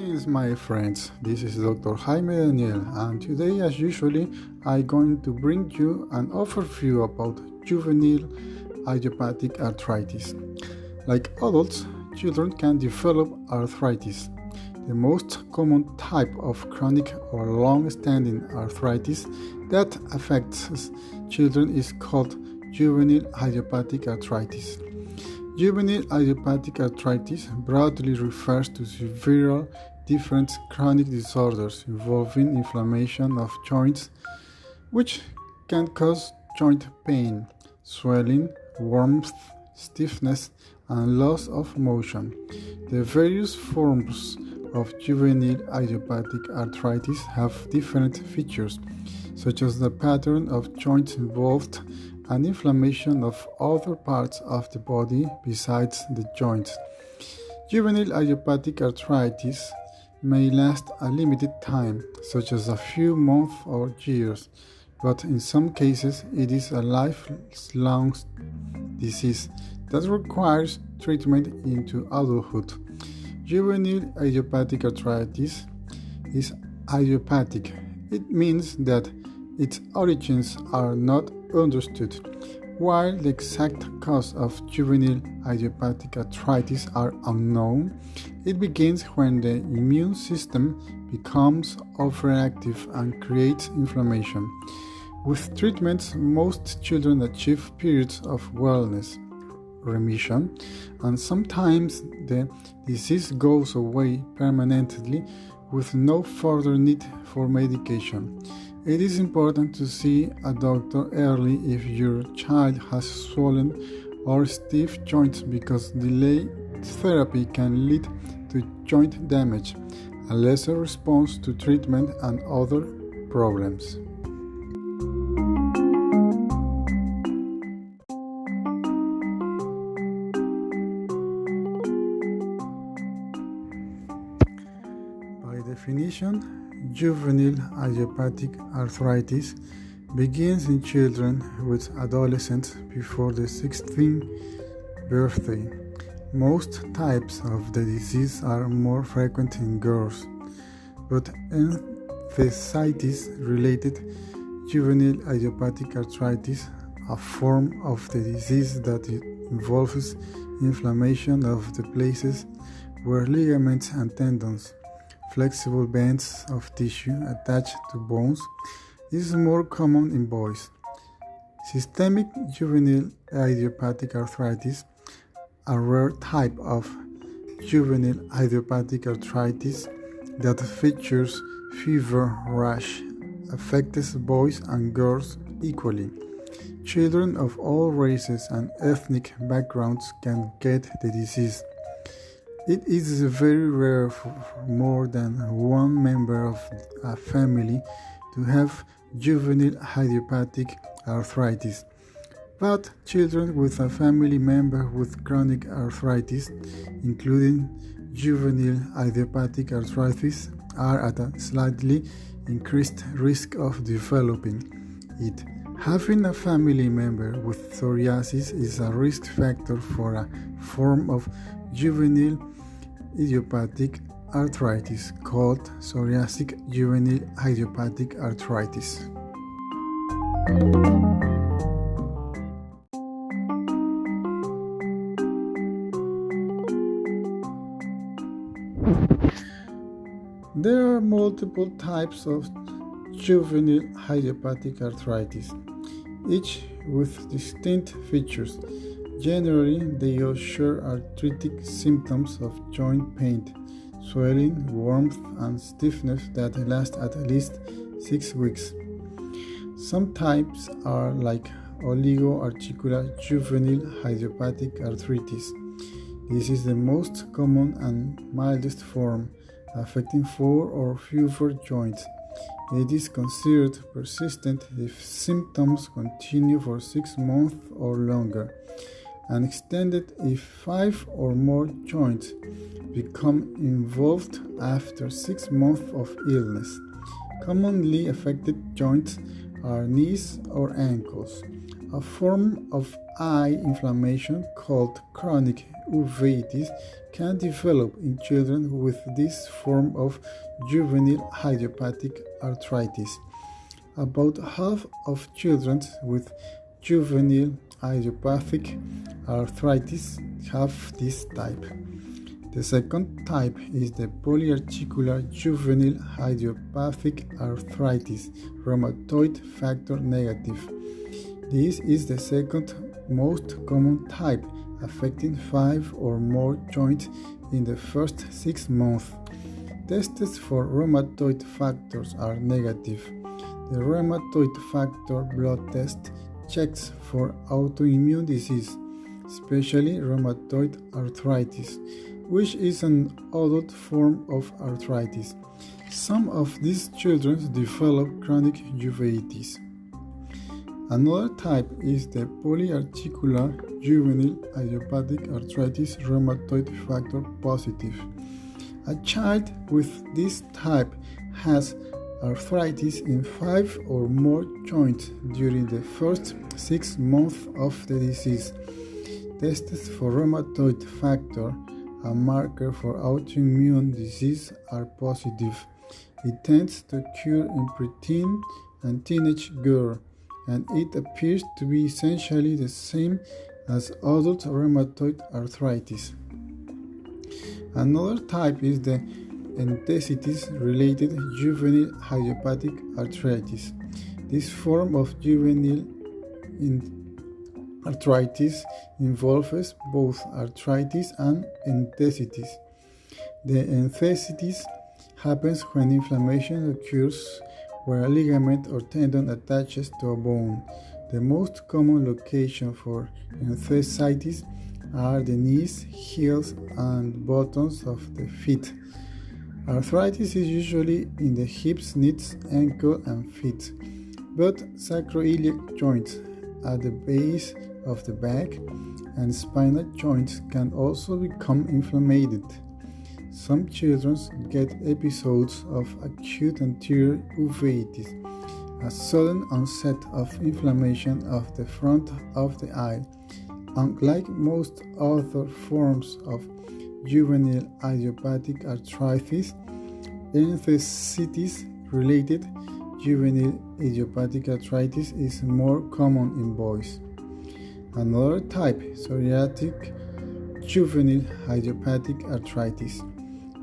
Greetings, my friends. This is Dr. Jaime Daniel, and today, as usually, I'm going to bring you an overview about juvenile idiopathic arthritis. Like adults, children can develop arthritis. The most common type of chronic or long-standing arthritis that affects children is called juvenile idiopathic arthritis. Juvenile idiopathic arthritis broadly refers to several different chronic disorders involving inflammation of joints, which can cause joint pain, swelling, warmth, stiffness, and loss of motion. The various forms of juvenile idiopathic arthritis have different features, such as the pattern of joints involved and inflammation of other parts of the body besides the joints. Juvenile idiopathic arthritis may last a limited time, such as a few months or years, but in some cases it is a lifelong disease that requires treatment into adulthood. Juvenile idiopathic arthritis is idiopathic. It means that its origins are not understood. While the exact cause of juvenile idiopathic arthritis are unknown, it begins when the immune system becomes overactive and creates inflammation. With treatments, most children achieve periods of wellness, remission, and sometimes the disease goes away permanently with no further need for medication. It is important to see a doctor early if your child has swollen or stiff joints because delayed therapy can lead to joint damage, a lesser response to treatment, and other problems. By definition, juvenile idiopathic arthritis begins in children with adolescents before the 16th birthday. Most types of the disease are more frequent in girls, but enthesitis-related juvenile idiopathic arthritis, a form of the disease that involves inflammation of the places where ligaments and tendons, flexible bands of tissue attached to bones, is more common in boys. Systemic juvenile idiopathic arthritis, a rare type of juvenile idiopathic arthritis that features fever rash, affects boys and girls equally. Children of all races and ethnic backgrounds can get the disease. It is very rare for more than one member of a family to have juvenile idiopathic arthritis, but children with a family member with chronic arthritis, including juvenile idiopathic arthritis, are at a slightly increased risk of developing it. Having a family member with psoriasis is a risk factor for a form of juvenile idiopathic arthritis called psoriatic juvenile idiopathic arthritis. There are multiple types of juvenile idiopathic arthritis, each with distinct features. Generally, they all share arthritic symptoms of joint pain, swelling, warmth, and stiffness that last at least 6 weeks. Some types are like oligoarticular juvenile idiopathic arthritis. This is the most common and mildest form, affecting 4 or fewer joints. It is considered persistent if symptoms continue for 6 months or longer, and extended if 5 or more joints become involved after 6 months of illness. Commonly affected joints are knees or ankles, A form of eye inflammation called chronic uveitis can develop in children with this form of juvenile idiopathic arthritis. About half of children with juvenile idiopathic arthritis have this type. The second type is the polyarticular juvenile idiopathic arthritis, rheumatoid factor negative. This is the second most common type, affecting 5 or more joints in the first 6 months. Tests for rheumatoid factors are negative. The rheumatoid factor blood test checks for autoimmune disease, especially rheumatoid arthritis, which is an adult form of arthritis. Some of these children develop chronic uveitis. Another type is the polyarticular juvenile idiopathic arthritis rheumatoid factor positive. A child with this type has arthritis in 5 or more joints during the first 6 months of the disease. Tests for rheumatoid factor, a marker for autoimmune disease, are positive. It tends to occur in preteen and teenage girls, and it appears to be essentially the same as adult rheumatoid arthritis. Another type is the enthesitis-related juvenile idiopathic arthritis. This form of juvenile arthritis involves both arthritis and enthesitis. The enthesitis happens when inflammation occurs where a ligament or tendon attaches to a bone. The most common location for enthesitis are the knees, heels, and bottoms of the feet. Arthritis is usually in the hips, knees, ankle, and feet, but sacroiliac joints at the base of the back and spinal joints can also become inflamed. Some children get episodes of acute anterior uveitis, a sudden onset of inflammation of the front of the eye. Unlike most other forms of juvenile idiopathic arthritis, enthesitis-related juvenile idiopathic arthritis is more common in boys. Another type, psoriatic juvenile idiopathic arthritis.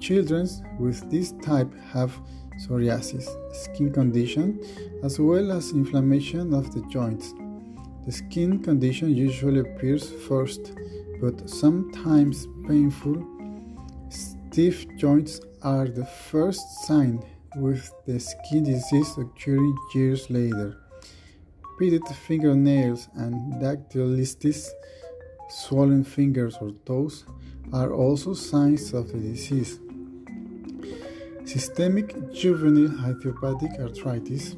Children with this type have psoriasis, skin condition, as well as inflammation of the joints. The skin condition usually appears first, but sometimes painful, stiff joints are the first sign, with the skin disease occurring years later. Pitted fingernails and dactylitis, swollen fingers or toes, are also signs of the disease. Systemic juvenile idiopathic arthritis.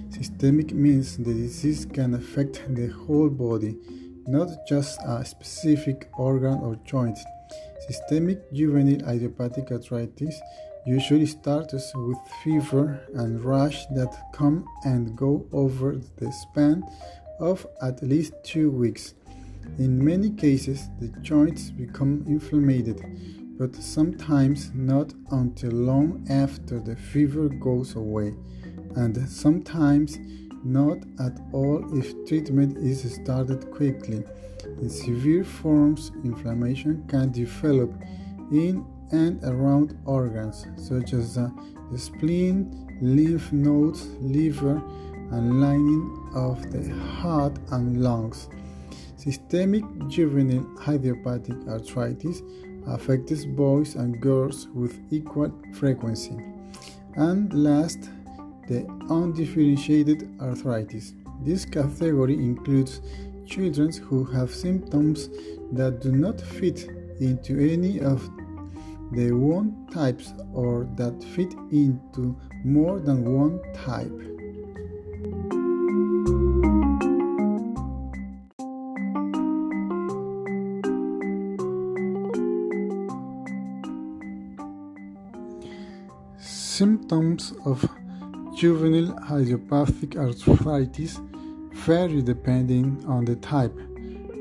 Systemic means the disease can affect the whole body, not just a specific organ or joint. Systemic juvenile idiopathic arthritis usually starts with fever and rash that come and go over the span of at least 2 weeks. In many cases, the joints become inflamed, but sometimes not until long after the fever goes away, and sometimes not at all if treatment is started quickly. In severe forms, inflammation can develop in and around organs such as the spleen, lymph nodes, liver, and lining of the heart and lungs. Systemic juvenile idiopathic arthritis affects boys and girls with equal frequency. And last, the undifferentiated arthritis. This category includes children who have symptoms that do not fit into any of the one types or that fit into more than one type. Symptoms of juvenile idiopathic arthritis vary depending on the type,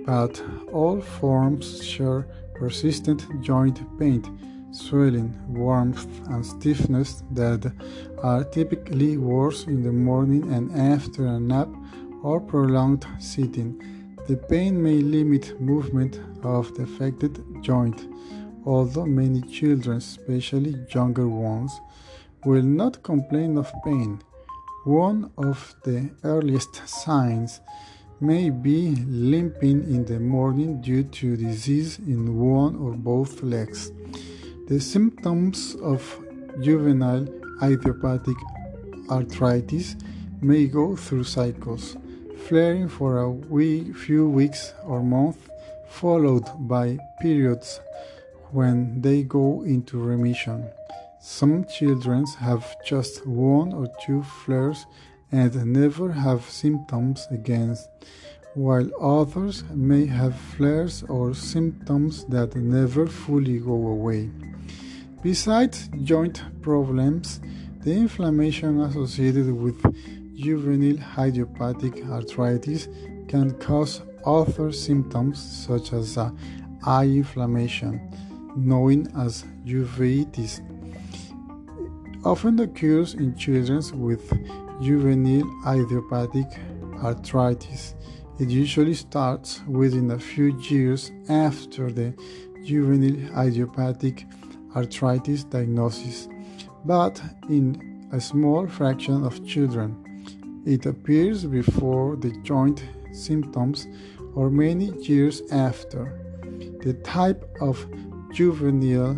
but all forms share persistent joint pain, swelling, warmth, and stiffness that are typically worse in the morning and after a nap or prolonged sitting. The pain may limit movement of the affected joint, although many children, especially younger ones, will not complain of pain. One of the earliest signs may be limping in the morning due to disease in one or both legs. The symptoms of juvenile idiopathic arthritis may go through cycles, flaring for a few weeks or months, followed by periods when they go into remission. Some children have just one or two flares and never have symptoms again, while others may have flares or symptoms that never fully go away. Besides joint problems, the inflammation associated with juvenile idiopathic arthritis can cause other symptoms such as eye inflammation, known as uveitis. Often occurs in children with juvenile idiopathic arthritis. It usually starts within a few years after the juvenile idiopathic arthritis diagnosis, but in a small fraction of children. It appears before the joint symptoms or many years after. The type of juvenile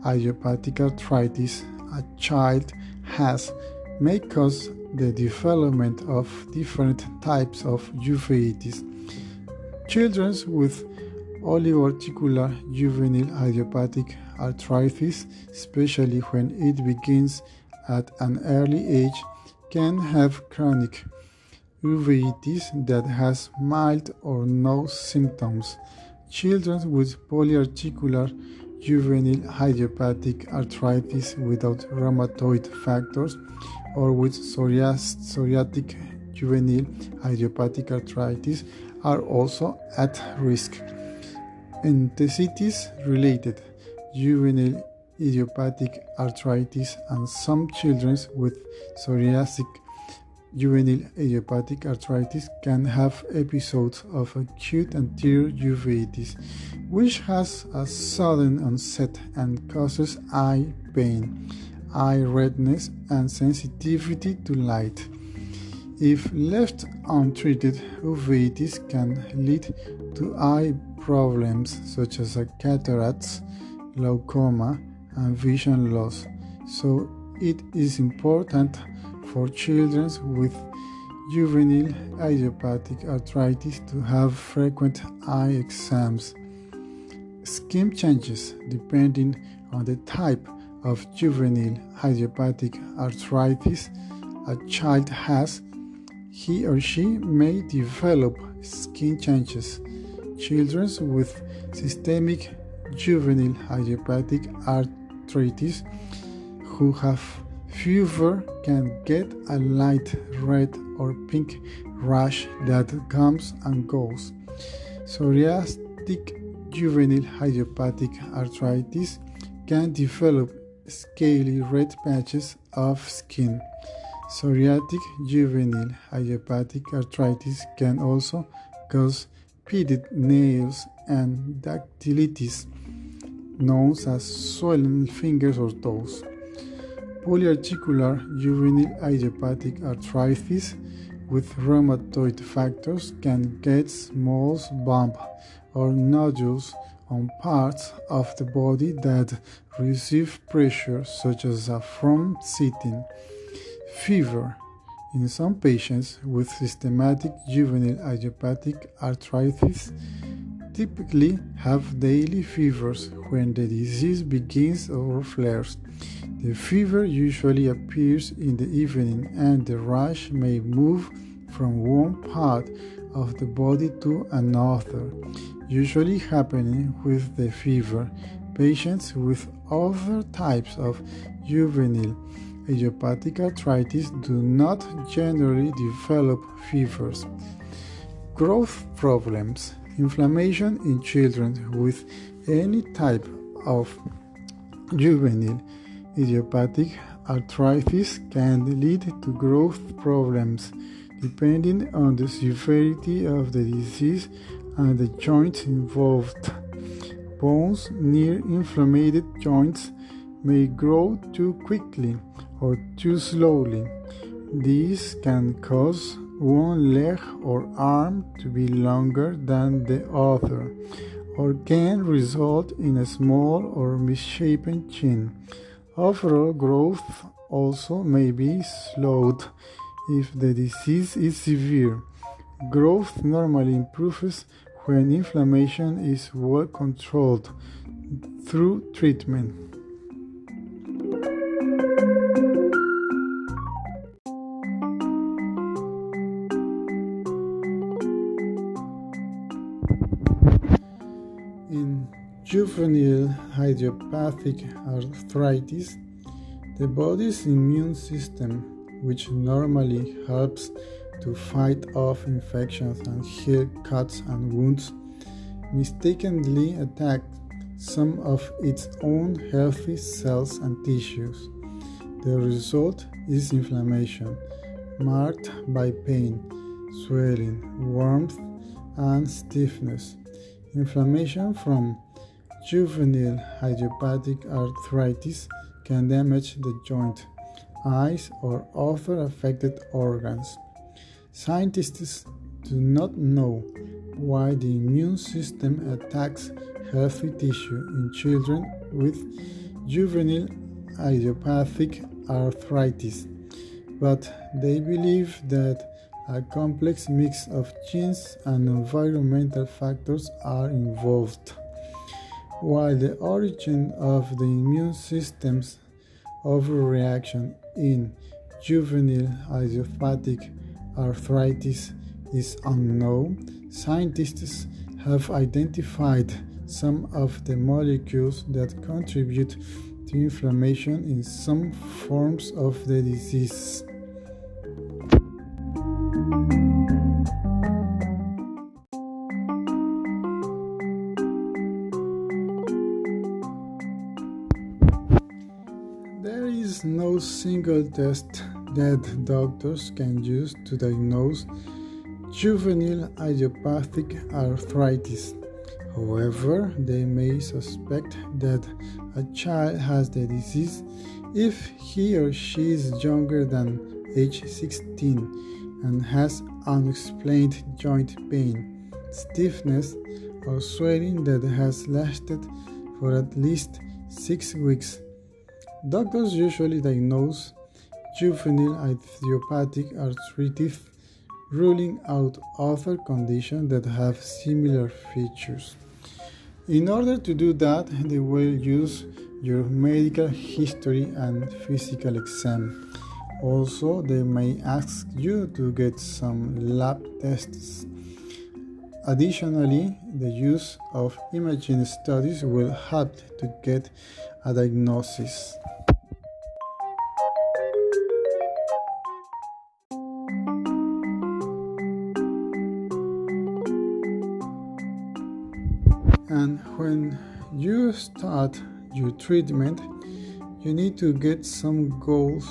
idiopathic arthritis a child has may cause the development of different types of uveitis. Children with olivoarticular juvenile idiopathic arthritis, especially when it begins at an early age, can have chronic uveitis that has mild or no symptoms. Children with polyarticular juvenile idiopathic arthritis without rheumatoid factors or with psoriatic juvenile idiopathic arthritis are also at risk. Enthesitis-related juvenile idiopathic arthritis and some children with psoriatic juvenile idiopathic arthritis can have episodes of acute anterior uveitis, which has a sudden onset and causes eye pain, eye redness, and sensitivity to light. If left untreated, uveitis can lead to eye problems such as cataracts, glaucoma, and vision loss. So it is important for children with juvenile idiopathic arthritis to have frequent eye exams. Skin changes depending on the type of juvenile idiopathic arthritis a child has. He or she may develop skin changes. Children with systemic juvenile idiopathic arthritis who have fever can get a light red or pink rash that comes and goes. Psoriatic juvenile idiopathic arthritis can develop scaly red patches of skin. Psoriatic juvenile idiopathic arthritis can also cause pitted nails and dactylitis, known as swollen fingers or toes. Polyarticular juvenile idiopathic arthritis with rheumatoid factors can get small bumps or nodules on parts of the body that receive pressure, such as from sitting. Fever. In some patients with systematic juvenile idiopathic arthritis typically have daily fevers when the disease begins or flares. The fever usually appears in the evening and the rash may move from one part of the body to another, usually happening with the fever. Patients with other types of juvenile idiopathic arthritis do not generally develop fevers. Growth problems, inflammation in children with any type of juvenile idiopathic arthritis can lead to growth problems depending on the severity of the disease and the joints involved. Bones near inflamed joints may grow too quickly or too slowly. This can cause one leg or arm to be longer than the other, or can result in a small or misshapen chin. Overall growth also may be slowed if the disease is severe. Growth normally improves when inflammation is well controlled through treatment. In juvenile idiopathic arthritis, the body's immune system, which normally helps to fight off infections and heal cuts and wounds, mistakenly attacks some of its own healthy cells and tissues. The result is inflammation, marked by pain, swelling, warmth, and stiffness. Inflammation from juvenile idiopathic arthritis can damage the joint, eyes, or other affected organs. Scientists do not know why the immune system attacks healthy tissue in children with juvenile idiopathic arthritis, but they believe that a complex mix of genes and environmental factors are involved. While the origin of the immune system's overreaction in juvenile idiopathic arthritis is unknown, scientists have identified some of the molecules that contribute to inflammation in some forms of the disease. There is no single test that doctors can use to diagnose juvenile idiopathic arthritis. However, they may suspect that a child has the disease if he or she is younger than age 16 and has unexplained joint pain, stiffness, or swelling that has lasted for at least 6 weeks. Doctors usually diagnose juvenile idiopathic arthritis, ruling out other conditions that have similar features. In order to do that, they will use your medical history and physical exam. Also, they may ask you to get some lab tests. Additionally, the use of imaging studies will help to get a diagnosis. And when you start your treatment, you need to get some goals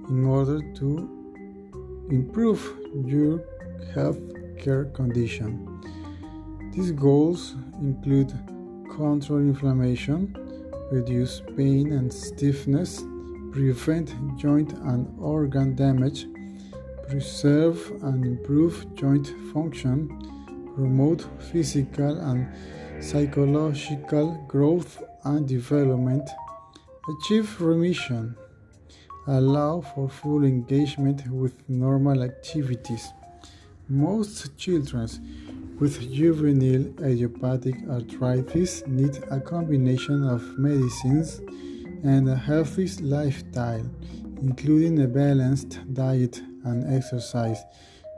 in order to improve your health care condition. These goals include control inflammation, reduce pain and stiffness, prevent joint and organ damage, preserve and improve joint function, promote physical and psychological growth and development, achieve remission, allow for full engagement with normal activities. Most children with juvenile idiopathic arthritis need a combination of medicines and a healthy lifestyle, including a balanced diet and exercise,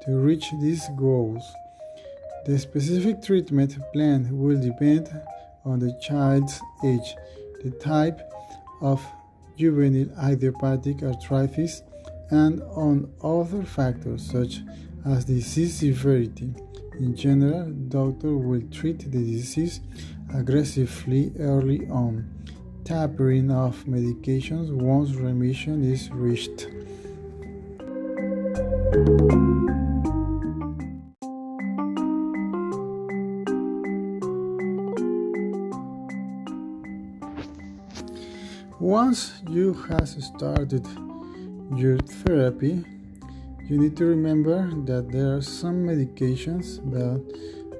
to reach these goals. The specific treatment plan will depend on the child's age, the type of juvenile idiopathic arthritis and on other factors such as disease severity. In general, doctor will treat the disease aggressively early on, tapering off medications once remission is reached. Once you have started your therapy, you need to remember that there are some medications that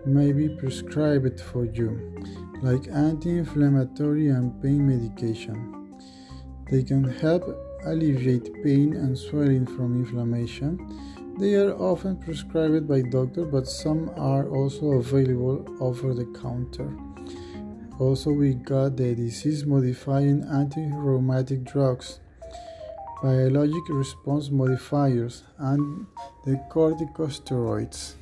may be prescribed for you, like anti-inflammatory and pain medication. They can help alleviate pain and swelling from inflammation. They are often prescribed by doctors, but some are also available over the counter. Also, we got the disease-modifying anti-rheumatic drugs, biologic response modifiers, and the corticosteroids.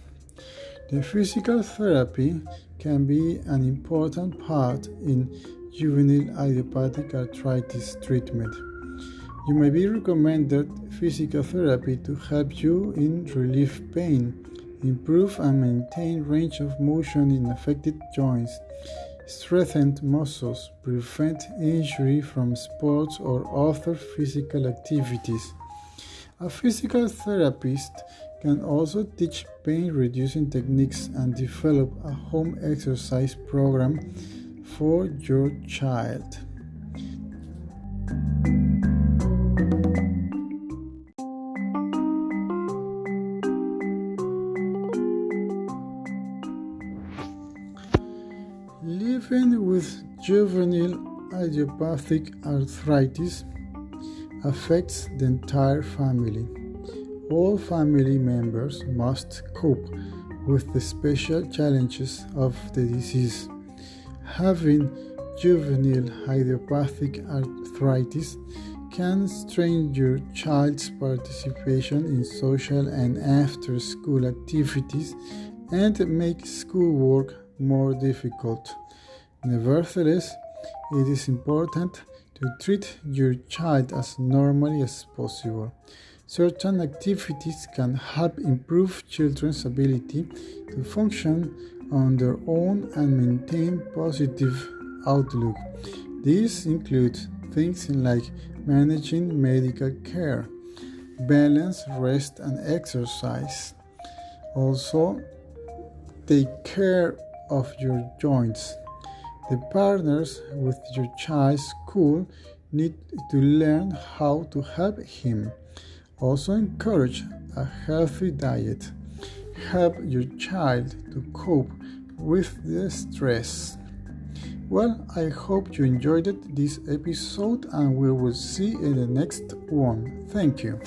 The physical therapy can be an important part in juvenile idiopathic arthritis treatment. You may be recommended physical therapy to help you in relieve pain, improve and maintain range of motion in affected joints, strengthen muscles, prevent injury from sports or other physical activities. A physical therapist can also teach pain-reducing techniques and develop a home exercise program for your child. Living with juvenile idiopathic arthritis affects the entire family. All family members must cope with the special challenges of the disease. Having juvenile idiopathic arthritis can strain your child's participation in social and after-school activities and make schoolwork more difficult. Nevertheless, it is important to treat your child as normally as possible. Certain activities can help improve children's ability to function on their own and maintain positive outlook. These include things like managing medical care, balance, rest, and exercise. Also, take care of your joints. The partners with your child's school need to learn how to help him. Also encourage a healthy diet. Help your child to cope with the stress. Well, I hope you enjoyed this episode and we will see in the next one. Thank you.